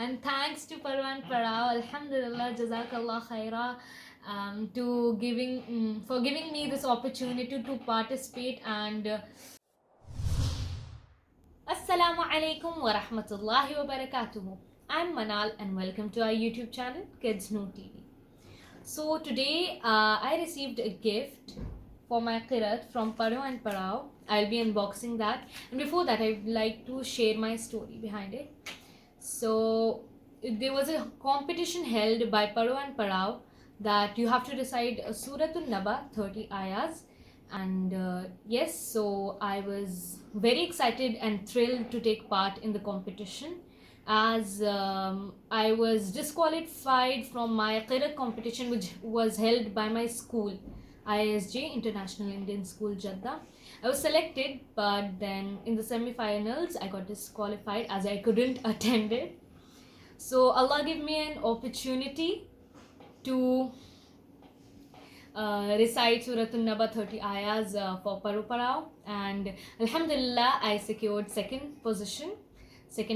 And thanks to Parwan Parao, Alhamdulillah, Jazakallah Khaira, for giving me this opportunity to participate. And Assalamu alaikum wa rahmatullahi wa barakatuhu. I'm Manal and welcome to our YouTube channel Kids Know TV. So today I received a gift for my Qirat from Paro and Parao. I'll be unboxing that, and before that I'd like to share my story behind it. So there was a competition held by Paro and Parao that you have to recite Suratul Naba 30 ayahs. And yes, so I was very excited and thrilled to take part in the competition, as I was disqualified from my Qirat competition, which was held by my school, ISJ International Indian School, Jeddah. I was selected, but then in the semi-finals I got disqualified as I couldn't attend it. So Allah gave me an opportunity to recite Suratul Naba 30 ayahs for Paru Parao, and Alhamdulillah I secured second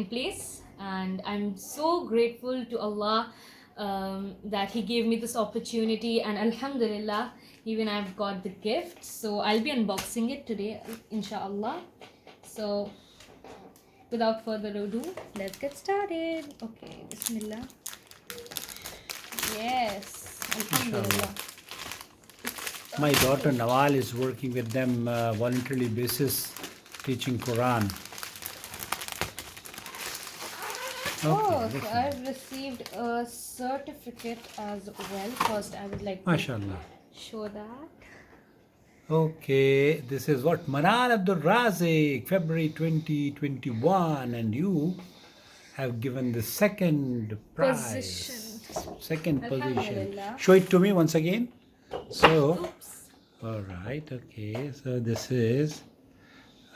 place, and I'm so grateful to Allah that He gave me this opportunity, and Alhamdulillah even I've got the gift. So I'll be unboxing it today, inshallah. So without further ado, let's get started. Okay, Bismillah. Yes, Alhamdulillah. My daughter Nawal is working with them voluntarily basis, teaching Quran. Oh, so I've received a certificate as well. First, I would like to MashaAllah. show that. Okay, this is what Manal Abdul Razik, February 2021, and you have given the second prize. Second position. Alhamdulillah. Show it to me once again. So, Oops. all right, okay. So this is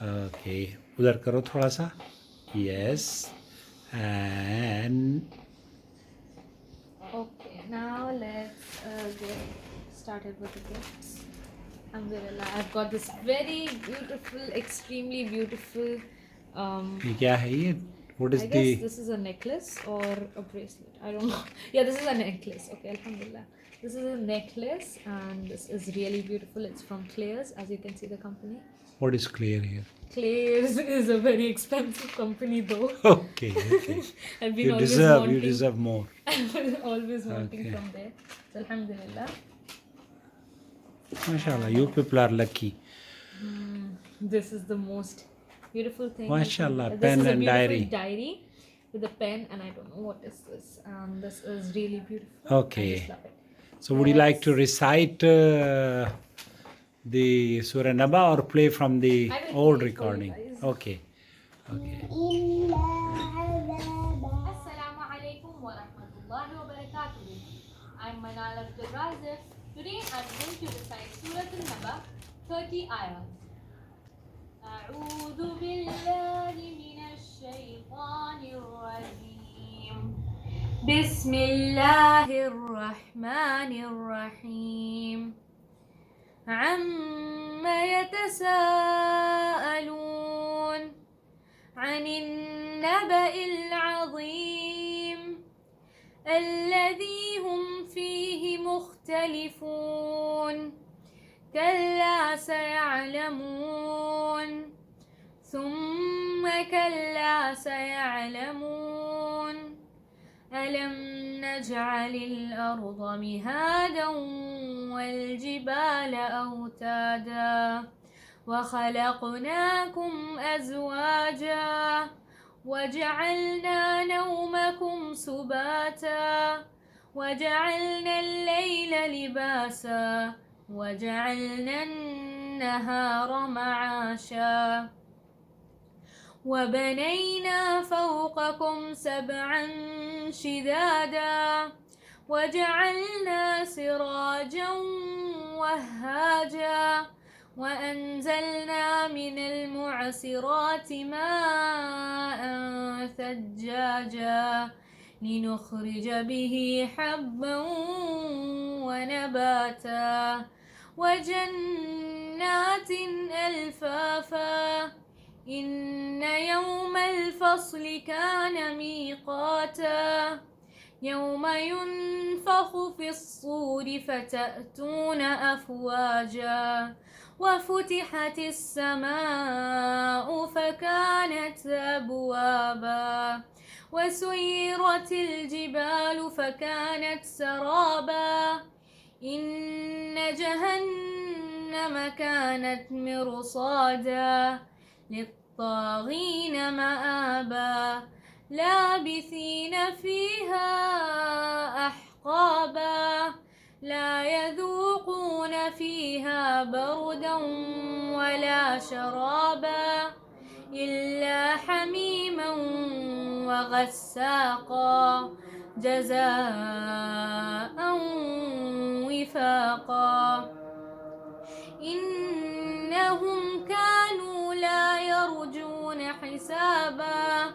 okay. Udhar karo thoda sa. Yes. And Okay, now let's get started with the gifts. Alhamdulillah, I've got this very beautiful, extremely beautiful. ये क्या है ये? What is I the? guess this is a necklace or a bracelet. I don't know. Yeah, this is a necklace. Okay, Alhamdulillah. This is a necklace, and this is really beautiful. It's from Claire's, as you can see the company. What is clear here? Claire's is a very expensive company, though. Okay, okay. I've been You always deserve. wanting, You deserve more. always wanting Okay. from there. So, Alhamdulillah. MashaAllah, you people are lucky. This is the most beautiful thing. MashaAllah, This pen is a and beautiful diary. diary with a pen, and I don't know what is this. This is really beautiful. I Okay. just love it. So, would you like to recite the Surah Naba or play from the I will old play for you recording? guys. Okay. Okay. Assalamu alaikum wa rahmatullahi wa barakatuh. I'm Manal Abdul Razif. Today I'm going to recite Surah Al-Naba 30 ayahs. أعوذ بالله من الشيطان الرجيم. بسم الله الرحمن الرحيم. عما يتساءلون عن النبأ العظيم الذي هم فيه مختلفون كلا سيعلمون ثم كلا سيعلمون ألم نجعل الأرض مهادا والجبال أوتادا وخلقناكم أزواجا وجعلنا نومكم سباتا وجعلنا الليل لباسا وجعلنا النهار معاشا وبنينا فوقكم سبعا شدادا وجعلنا سراجا وهاجا وأنزلنا من المعصرات ماء ثجاجا لنخرج به حبا ونباتا وجنات ألفافا إن يوم الفصل كان ميقاتا يوم ينفخ في الصور فتأتون أفواجا وفتحت السماء فكانت أبوابا وسيرت الجبال فكانت سرابا إن جهنم كانت مرصادا للطاغين مآبا لابثين فيها أحقابا لا يذوقون فيها بردا ولا شرابا إلا حميما وغساقا جزاء وفاقا إنهم كانوا لا يرجون حسابا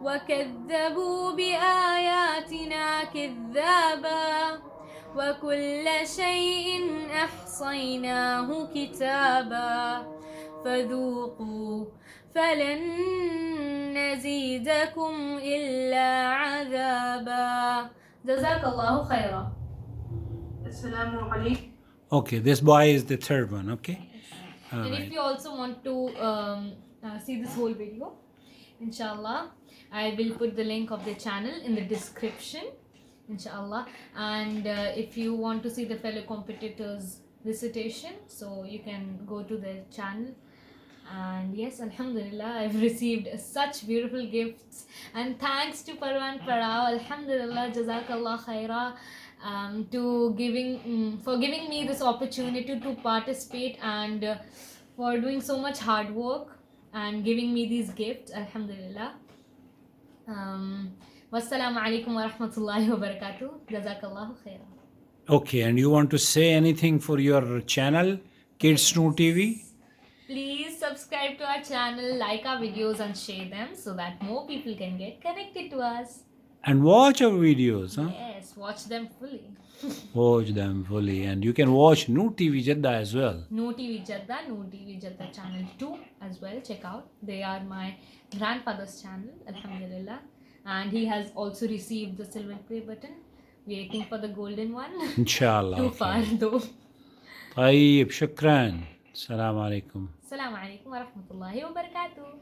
وكذبوا بآياتنا كذابا وكل شيء أحصيناه كتابا فذوقوا فلن نزيدكم إلا عذابا جزاك الله خيرا. Assalamu alaikum. Okay, this boy is the third one. Okay. All And right. if you also want to see this whole video, inshallah, I will put the link of the channel in the description, inshallah. And if you want to see the fellow competitors recitation, so you can go to their channel. And yes, alhamdulillah, I've received such beautiful gifts, and thanks to Parwan Parao, alhamdulillah, jazakallah khaira, for giving me this opportunity to participate, and for doing so much hard work and giving me these gifts, alhamdulillah. Wassalamu alaikum wa rahmatullahi wa barakatuh. Jazakallahu khaira. Okay, and you want to say anything for your channel, Kids New TV? Please subscribe to our channel, like our videos, and share them so that more people can get connected to us. And watch our videos, huh? Yes, watch them fully. Watch them fully. And you can watch New TV Jeddah as well. No TV Jadda channel 2 as well. Check out. They are my grandfather's channel, alhamdulillah. And he has also received the silver play button. Waiting for the golden one. Inshallah. Too Okay. far though. طيب شكرا. السلام عليكم. Assalamu alaikum wa rahmatullahi wa barakatuh.